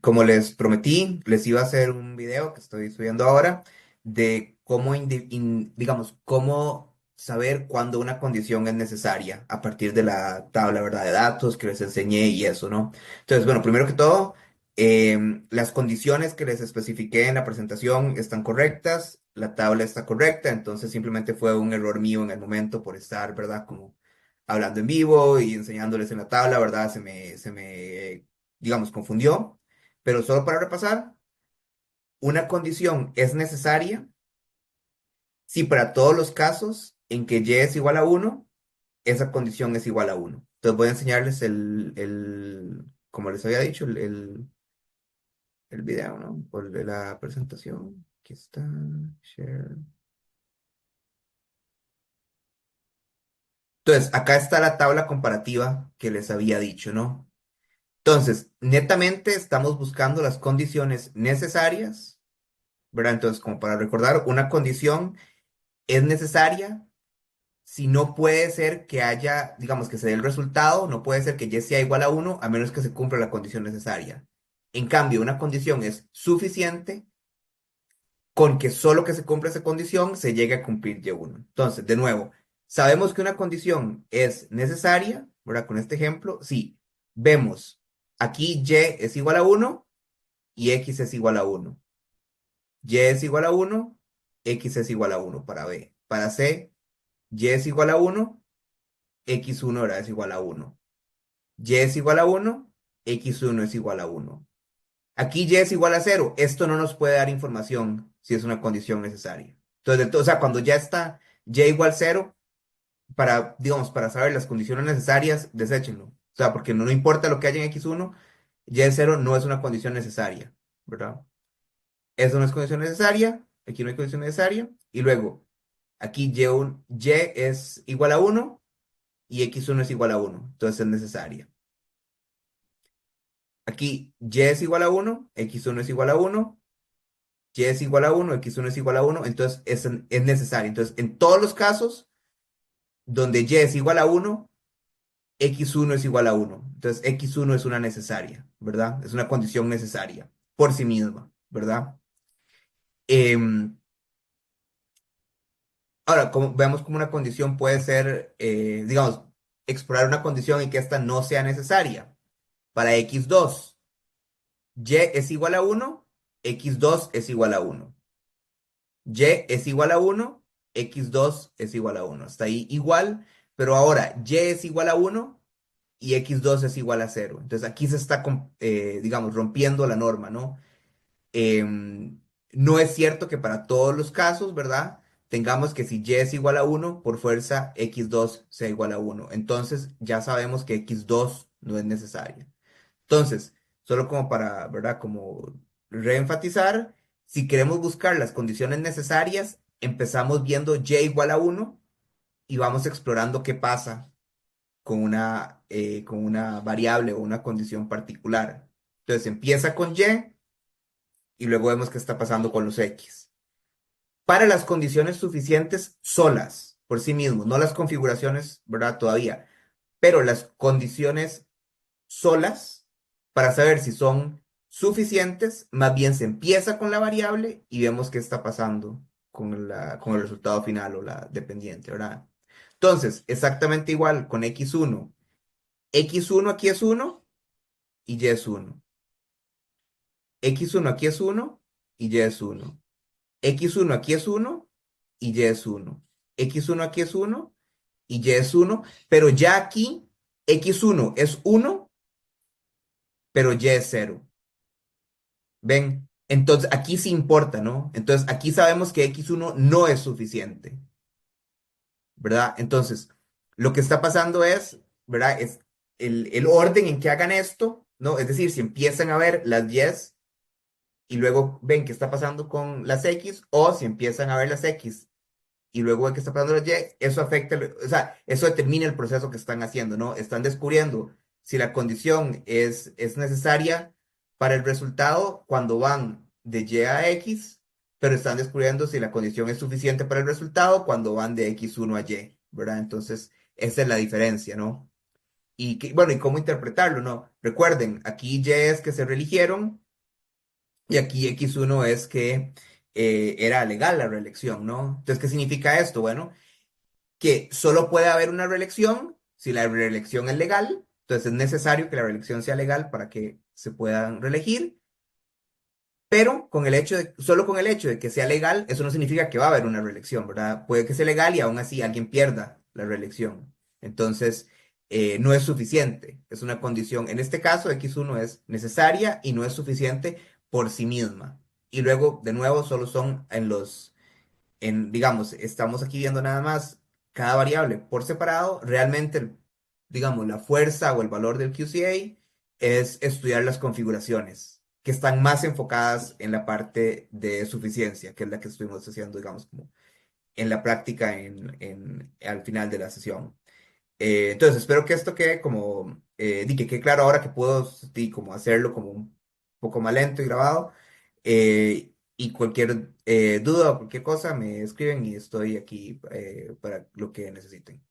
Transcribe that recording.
Como les prometí, les iba a hacer un video que estoy subiendo ahora de cómo, digamos, cómo saber cuándo una condición es necesaria a partir de la tabla, ¿verdad? De datos que les enseñé y eso, ¿no? Entonces, bueno, primero que todo, las condiciones que les especifiqué en la presentación están correctas, la tabla está correcta, entonces simplemente fue un error mío en el momento por estar, ¿verdad? Como hablando en vivo y enseñándoles en la tabla, ¿verdad? Se me digamos, confundió, pero solo para repasar, una condición es necesaria si para todos los casos en que y es igual a uno esa condición es igual a uno. Entonces voy a enseñarles como les había dicho, el video, ¿no? Por de la presentación. Aquí está, share. Entonces, acá está la tabla comparativa que les había dicho, ¿no? Entonces, netamente estamos buscando las condiciones necesarias, ¿verdad? Entonces, como para recordar, una condición es necesaria si no puede ser que haya, digamos, que se dé el resultado, no puede ser que y sea igual a uno a menos que se cumpla la condición necesaria. En cambio, una condición es suficiente con que solo que se cumpla esa condición se llegue a cumplir y1. Entonces, de nuevo, sabemos que una condición es necesaria, ¿verdad? Con este ejemplo, sí, vemos aquí y es igual a uno y x es igual a uno. Y es igual a uno, x es igual a uno para B. Para C, y es igual a uno, x1 ahora es igual a uno. Y es igual a uno, x1 es igual a uno. Aquí y es igual a cero. Esto no nos puede dar información si es una condición necesaria. Entonces, o sea, cuando ya está y igual cero, para, digamos, para saber las condiciones necesarias, deséchenlo. O sea, porque no importa lo que haya en x1, y es cero no es una condición necesaria, ¿verdad? Eso no es condición necesaria, aquí no hay condición necesaria. Y luego, aquí y es igual a uno y x1 es igual a uno. Entonces es necesaria. Aquí y es igual a uno, x1 es igual a uno, y es igual a uno, x1 es igual a uno, entonces es necesario. Entonces, en todos los casos donde y es igual a uno, x1 es igual a uno. Entonces, x1 es una necesaria, ¿verdad? Es una condición necesaria por sí misma, ¿verdad? Em, Ahora, veamos cómo una condición puede ser, digamos, explorar una condición en que esta no sea necesaria. Para x2, y es igual a uno, x2 es igual a uno. Y es igual a uno, x2 es igual a uno. Está ahí igual, pero ahora y es igual a uno y x2 es igual a cero. Entonces aquí se está, digamos, rompiendo la norma, ¿no? No es cierto que para todos los casos, ¿verdad? Tengamos que si y es igual a uno, por fuerza x2 sea igual a uno. Entonces ya sabemos que x2 no es necesaria. Entonces, solo como para, ¿verdad? Como reenfatizar, si queremos buscar las condiciones necesarias, empezamos viendo y igual a uno y vamos explorando qué pasa con una variable o una condición particular. Entonces, empieza con y luego vemos qué está pasando con los x. Para las condiciones suficientes solas, por sí mismos, no las configuraciones, ¿verdad? Todavía, pero las condiciones solas para saber si son suficientes, más bien se empieza con la variable y vemos qué está pasando con el resultado final o la dependiente, ¿verdad? Entonces, exactamente igual con x1. X1 aquí es uno y y es uno. X1 aquí es uno y y es uno. X1 aquí es uno y y es uno. X1 aquí es uno y y es uno, pero ya aquí X1 es uno, pero y es cero. ¿Ven? Entonces, aquí sí importa, ¿no? Entonces, aquí sabemos que x1 no es suficiente, ¿verdad? Entonces, lo que está pasando es, ¿verdad? Es el orden en que hagan esto, ¿no? Es decir, si empiezan a ver las y y luego ven qué está pasando con las x, o si empiezan a ver las x y luego ven qué está pasando con las y, eso afecta, o sea, eso determina el proceso que están haciendo, ¿no? Están descubriendo si la condición es necesaria para el resultado cuando van de y a x, pero están descubriendo si la condición es suficiente para el resultado cuando van de x1 a y, ¿verdad? Entonces, esa es la diferencia, ¿no? bueno, y cómo interpretarlo, ¿no? Recuerden, aquí Y es que se reeligieron y aquí X1 es que era legal la reelección, ¿no? Entonces, ¿qué significa esto? Bueno, que solo puede haber una reelección si la reelección es legal, entonces es necesario que la reelección sea legal para que se puedan reelegir, pero solo con el hecho de que sea legal, eso no significa que va a haber una reelección, ¿verdad? Puede que sea legal y aún así alguien pierda la reelección. Entonces, no es suficiente, es una condición. En este caso, X1 es necesaria y no es suficiente por sí misma. Y luego, de nuevo, solo son digamos, estamos aquí viendo nada más cada variable por separado. Realmente, digamos, la fuerza o el valor del QCA es estudiar las configuraciones que están más enfocadas en la parte de suficiencia, que es la que estuvimos haciendo, digamos, como en la práctica al final de la sesión. Entonces, espero que esto quede como, que quede claro ahora que puedo como hacerlo como un poco más lento y grabado. Y cualquier duda o cualquier cosa me escriben y estoy aquí para lo que necesiten.